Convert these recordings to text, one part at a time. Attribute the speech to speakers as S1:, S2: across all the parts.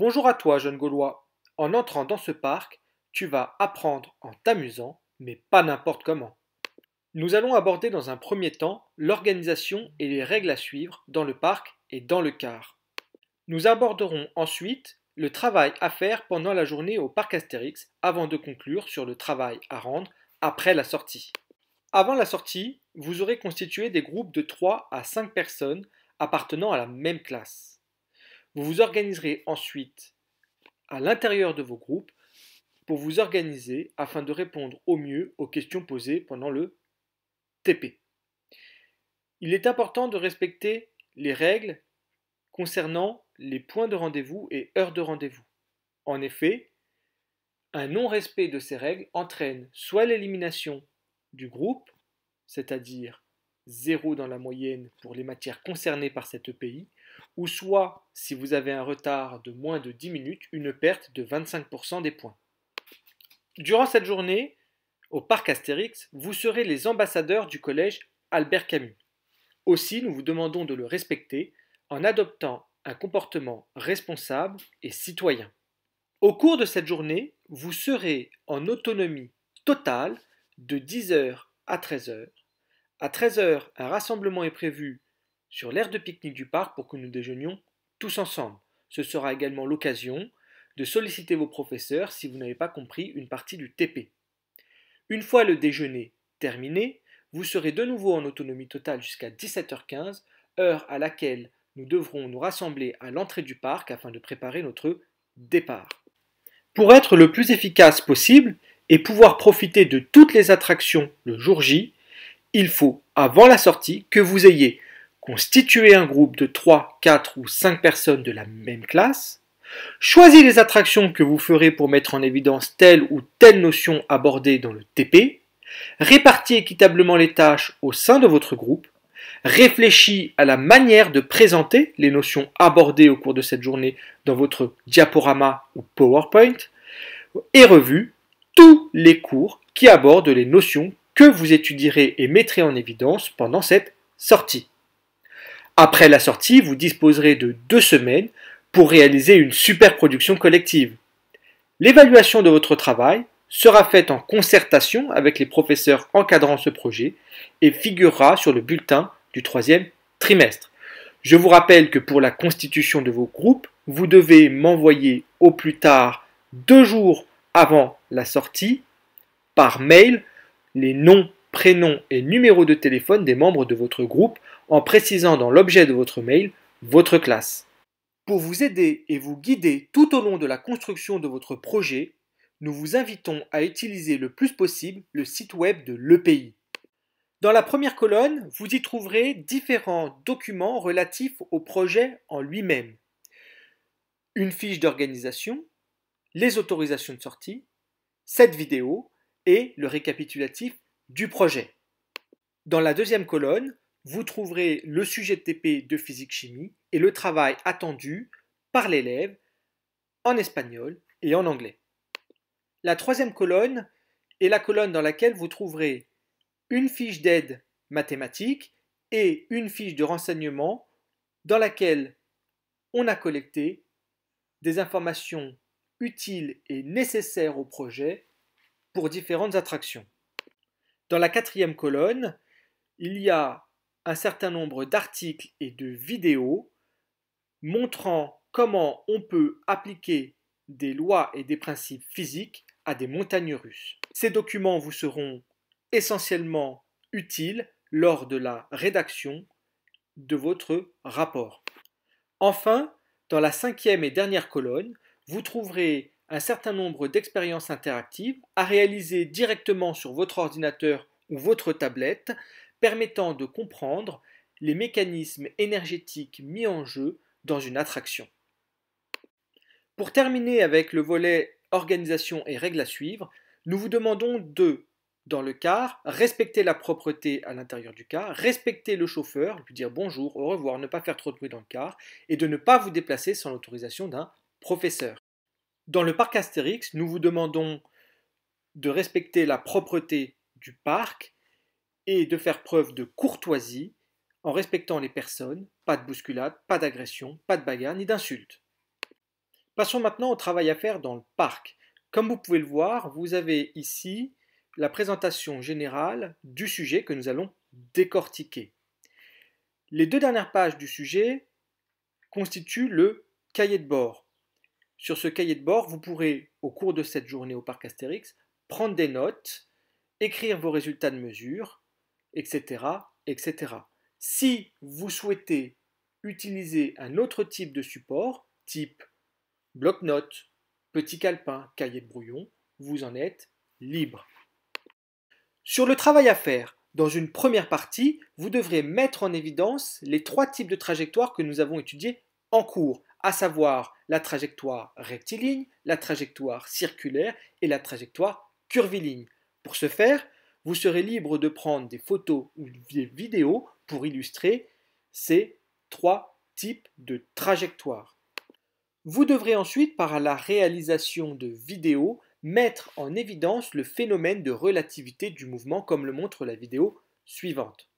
S1: Bonjour à toi, jeune Gaulois. En entrant dans ce parc, tu vas apprendre en t'amusant, mais pas n'importe comment. Nous allons aborder dans un premier temps l'organisation et les règles à suivre dans le parc et dans le car. Nous aborderons ensuite le travail à faire pendant la journée au parc Astérix avant de conclure sur le travail à rendre après la sortie. Avant la sortie, vous aurez constitué des groupes de 3 à 5 personnes appartenant à la même classe. Vous vous organiserez ensuite à l'intérieur de vos groupes pour vous organiser afin de répondre au mieux aux questions posées pendant le TP. Il est important de respecter les règles concernant les points de rendez-vous et heures de rendez-vous. En effet, un non-respect de ces règles entraîne soit l'élimination du groupe, c'est-à-dire 0 dans la moyenne pour les matières concernées par cette EPI, ou soit, si vous avez un retard de moins de 10 minutes, une perte de 25% des points. Durant cette journée, au parc Astérix, vous serez les ambassadeurs du collège Albert Camus. Aussi, nous vous demandons de le respecter en adoptant un comportement responsable et citoyen. Au cours de cette journée, vous serez en autonomie totale de 10 heures à 13 heures. À 13 heures, un rassemblement est prévu sur l'aire de pique-nique du parc pour que nous déjeunions tous ensemble. Ce sera également l'occasion de solliciter vos professeurs si vous n'avez pas compris une partie du TP. Une fois le déjeuner terminé, vous serez de nouveau en autonomie totale jusqu'à 17h15, heure à laquelle nous devrons nous rassembler à l'entrée du parc afin de préparer notre départ. Pour être le plus efficace possible et pouvoir profiter de toutes les attractions le jour J, il faut, avant la sortie, que vous ayez constitué un groupe de 3, 4 ou 5 personnes de la même classe, choisi les attractions que vous ferez pour mettre en évidence telle ou telle notion abordée dans le TP, réparti équitablement les tâches au sein de votre groupe, réfléchi à la manière de présenter les notions abordées au cours de cette journée dans votre diaporama ou PowerPoint, et revu tous les cours qui abordent les notions que vous étudierez et mettrez en évidence pendant cette sortie. Après la sortie, vous disposerez de 2 semaines pour réaliser une super production collective. L'évaluation de votre travail sera faite en concertation avec les professeurs encadrant ce projet et figurera sur le bulletin du 3e trimestre. Je vous rappelle que pour la constitution de vos groupes, vous devez m'envoyer au plus tard 2 jours avant la sortie par mail les noms, prénoms et numéros de téléphone des membres de votre groupe en précisant dans l'objet de votre mail votre classe. Pour vous aider et vous guider tout au long de la construction de votre projet, nous vous invitons à utiliser le plus possible le site web de l'EPI. Dans la première colonne, vous y trouverez différents documents relatifs au projet en lui-même. Une fiche d'organisation, les autorisations de sortie, cette vidéo et le récapitulatif du projet. Dans la deuxième colonne, vous trouverez le sujet de TP de physique-chimie et le travail attendu par l'élève en espagnol et en anglais. La troisième colonne est la colonne dans laquelle vous trouverez une fiche d'aide mathématique et une fiche de renseignement dans laquelle on a collecté des informations utiles et nécessaires au projet pour différentes attractions. Dans la quatrième colonne, il y a un certain nombre d'articles et de vidéos montrant comment on peut appliquer des lois et des principes physiques à des montagnes russes. Ces documents vous seront essentiellement utiles lors de la rédaction de votre rapport. Enfin, dans la cinquième et dernière colonne, vous trouverez un certain nombre d'expériences interactives à réaliser directement sur votre ordinateur ou votre tablette, permettant de comprendre les mécanismes énergétiques mis en jeu dans une attraction. Pour terminer avec le volet organisation et règles à suivre, nous vous demandons de, dans le car, respecter la propreté à l'intérieur du car, respecter le chauffeur, lui dire bonjour, au revoir, ne pas faire trop de bruit dans le car, et de ne pas vous déplacer sans l'autorisation d'un professeur. Dans le parc Astérix, nous vous demandons de respecter la propreté du parc et de faire preuve de courtoisie en respectant les personnes, pas de bousculade, pas d'agression, pas de bagarre ni d'insultes. Passons maintenant au travail à faire dans le parc. Comme vous pouvez le voir, vous avez ici la présentation générale du sujet que nous allons décortiquer. Les deux dernières pages du sujet constituent le cahier de bord. Sur ce cahier de bord, vous pourrez, au cours de cette journée au parc Astérix, prendre des notes, écrire vos résultats de mesure, etc., etc. Si vous souhaitez utiliser un autre type de support, type bloc-notes, petit calepin, cahier de brouillon, vous en êtes libre. Sur le travail à faire, dans une première partie, vous devrez mettre en évidence les trois types de trajectoires que nous avons étudiés en cours, à savoir la trajectoire rectiligne, la trajectoire circulaire et la trajectoire curviligne. Pour ce faire, vous serez libre de prendre des photos ou des vidéos pour illustrer ces trois types de trajectoires. Vous devrez ensuite, par la réalisation de vidéos, mettre en évidence le phénomène de relativité du mouvement comme le montre la vidéo suivante.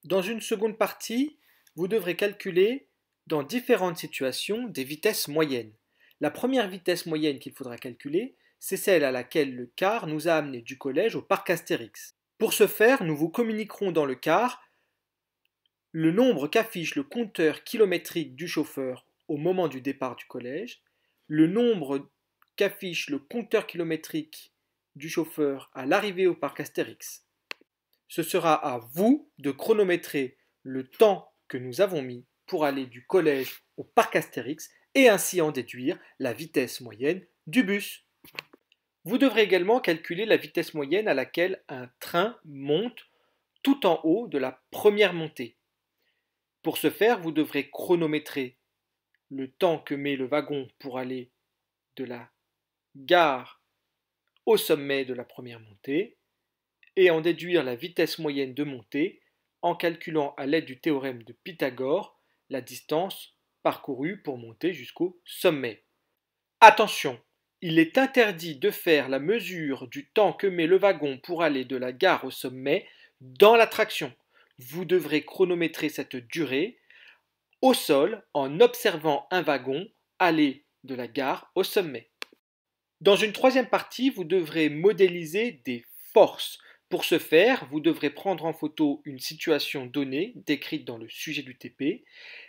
S1: Dans une seconde partie, vous devrez calculer dans différentes situations des vitesses moyennes. La première vitesse moyenne qu'il faudra calculer, c'est celle à laquelle le car nous a amenés du collège au parc Astérix. Pour ce faire, nous vous communiquerons dans le car le nombre qu'affiche le compteur kilométrique du chauffeur au moment du départ du collège, le nombre qu'affiche le compteur kilométrique du chauffeur à l'arrivée au parc Astérix. Ce sera à vous de chronométrer le temps que nous avons mis pour aller du collège au parc Astérix et ainsi en déduire la vitesse moyenne du bus. Vous devrez également calculer la vitesse moyenne à laquelle un train monte tout en haut de la première montée. Pour ce faire, vous devrez chronométrer le temps que met le wagon pour aller de la gare au sommet de la première montée et en déduire la vitesse moyenne de montée en calculant à l'aide du théorème de Pythagore la distance parcourue pour monter jusqu'au sommet. Attention, il est interdit de faire la mesure du temps que met le wagon pour aller de la gare au sommet dans la traction. Vous devrez chronométrer cette durée au sol en observant un wagon aller de la gare au sommet. Dans une troisième partie, vous devrez modéliser des forces. Pour ce faire, vous devrez prendre en photo une situation donnée, décrite dans le sujet du TP,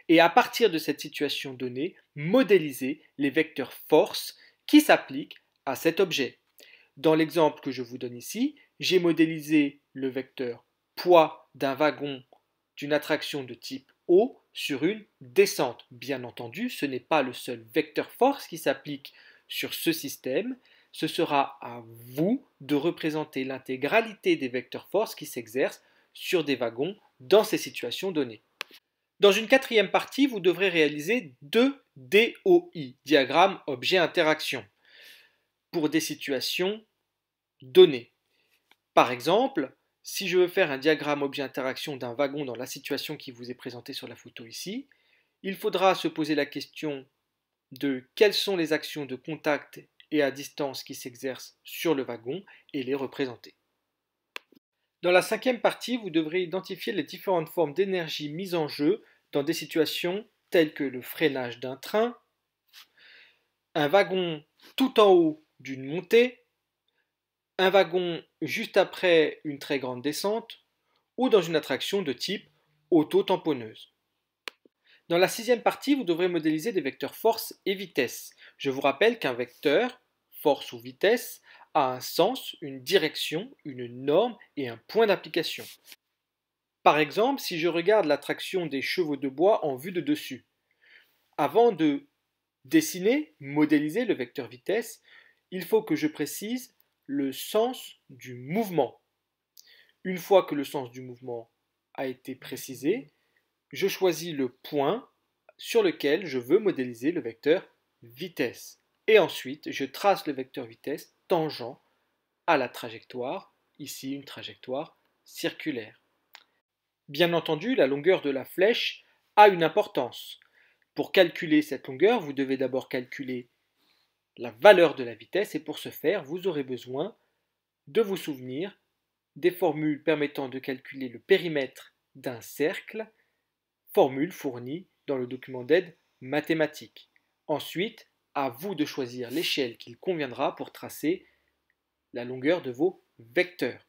S1: et à partir de cette situation donnée, modéliser les vecteurs force qui s'appliquent à cet objet. Dans l'exemple que je vous donne ici, j'ai modélisé le vecteur poids d'un wagon d'une attraction de type O sur une descente. Bien entendu, ce n'est pas le seul vecteur force qui s'applique sur ce système. Ce sera à vous de représenter l'intégralité des vecteurs force qui s'exercent sur des wagons dans ces situations données. Dans une quatrième partie, vous devrez réaliser deux DOI, diagramme objet interaction, pour des situations données. Par exemple, si je veux faire un diagramme objet interaction d'un wagon dans la situation qui vous est présentée sur la photo ici, il faudra se poser la question de quelles sont les actions de contact et à distance qui s'exercent sur le wagon et les représenter. Dans la cinquième partie, vous devrez identifier les différentes formes d'énergie mises en jeu dans des situations telles que le freinage d'un train, un wagon tout en haut d'une montée, un wagon juste après une très grande descente ou dans une attraction de type auto-tamponneuse. Dans la sixième partie, vous devrez modéliser des vecteurs force et vitesse. Je vous rappelle qu'un vecteur, force ou vitesse, a un sens, une direction, une norme et un point d'application. Par exemple, si je regarde la traction des chevaux de bois en vue de dessus, avant de dessiner, modéliser le vecteur vitesse, il faut que je précise le sens du mouvement. Une fois que le sens du mouvement a été précisé, je choisis le point sur lequel je veux modéliser le vecteur vitesse. et ensuite je trace le vecteur vitesse tangent à la trajectoire, ici une trajectoire circulaire. Bien entendu, la longueur de la flèche a une importance. Pour calculer cette longueur, vous devez d'abord calculer la valeur de la vitesse et pour ce faire, vous aurez besoin de vous souvenir des formules permettant de calculer le périmètre d'un cercle, formule fournie dans le document d'aide mathématique. Ensuite, à vous de choisir l'échelle qu'il conviendra pour tracer la longueur de vos vecteurs.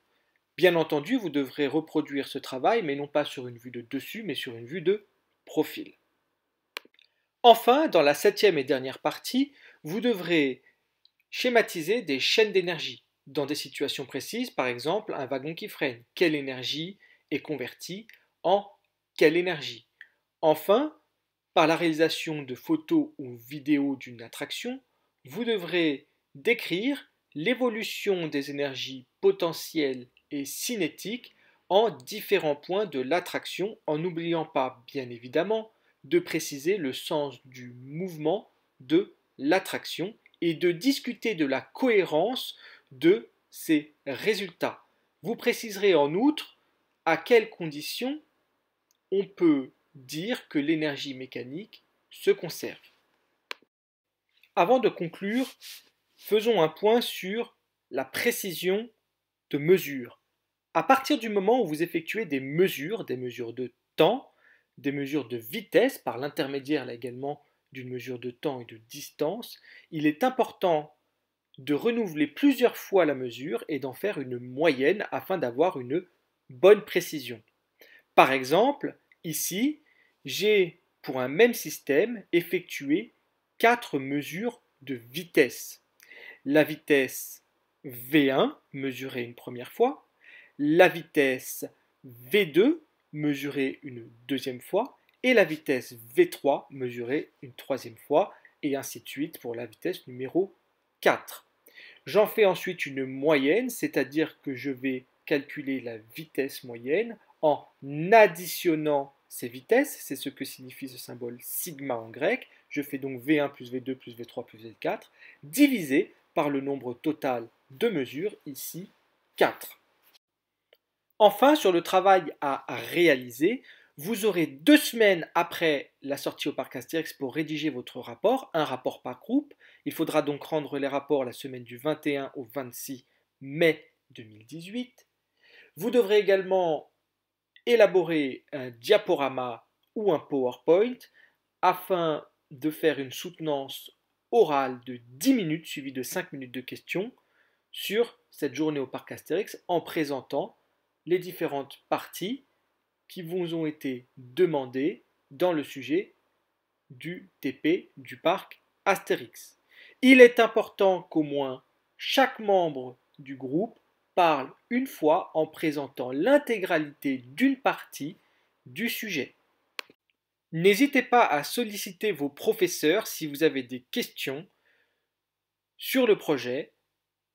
S1: Bien entendu, vous devrez reproduire ce travail, mais non pas sur une vue de dessus, mais sur une vue de profil. Enfin, dans la septième et dernière partie, vous devrez schématiser des chaînes d'énergie dans des situations précises, par exemple un wagon qui freine. Quelle énergie est convertie en quelle énergie? Enfin, par la réalisation de photos ou vidéos d'une attraction, vous devrez décrire l'évolution des énergies potentielles et cinétiques en différents points de l'attraction, en n'oubliant pas, bien évidemment, de préciser le sens du mouvement de l'attraction et de discuter de la cohérence de ces résultats. Vous préciserez en outre à quelles conditions on peut dire que l'énergie mécanique se conserve. Avant de conclure, faisons un point sur la précision de mesure. À partir du moment où vous effectuez des mesures de temps, des mesures de vitesse, par l'intermédiaire là également d'une mesure de temps et de distance, il est important de renouveler plusieurs fois la mesure et d'en faire une moyenne afin d'avoir une bonne précision. Par exemple, ici, j'ai pour un même système effectué 4 mesures de vitesse. La vitesse V1 mesurée une première fois, la vitesse V2 mesurée une deuxième fois et la vitesse V3 mesurée une troisième fois et ainsi de suite pour la vitesse numéro 4. J'en fais ensuite une moyenne, c'est-à-dire que je vais calculer la vitesse moyenne en additionnant ces vitesses, c'est ce que signifie ce symbole sigma en grec. Je fais donc V1 plus V2 plus V3 plus V4, divisé par le nombre total de mesures, ici 4. Enfin, sur le travail à réaliser, vous aurez 2 semaines après la sortie au parc Astérix pour rédiger votre rapport, un rapport par groupe. Il faudra donc rendre les rapports la semaine du 21 au 26 mai 2018. Vous devrez également élaborer un diaporama ou un PowerPoint afin de faire une soutenance orale de 10 minutes suivie de 5 minutes de questions sur cette journée au parc Astérix en présentant les différentes parties qui vous ont été demandées dans le sujet du TP du parc Astérix. Il est important qu'au moins chaque membre du groupe parle une fois en présentant l'intégralité d'une partie du sujet. N'hésitez pas à solliciter vos professeurs si vous avez des questions sur le projet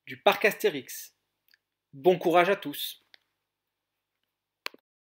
S1: du parc Astérix. Bon courage à tous!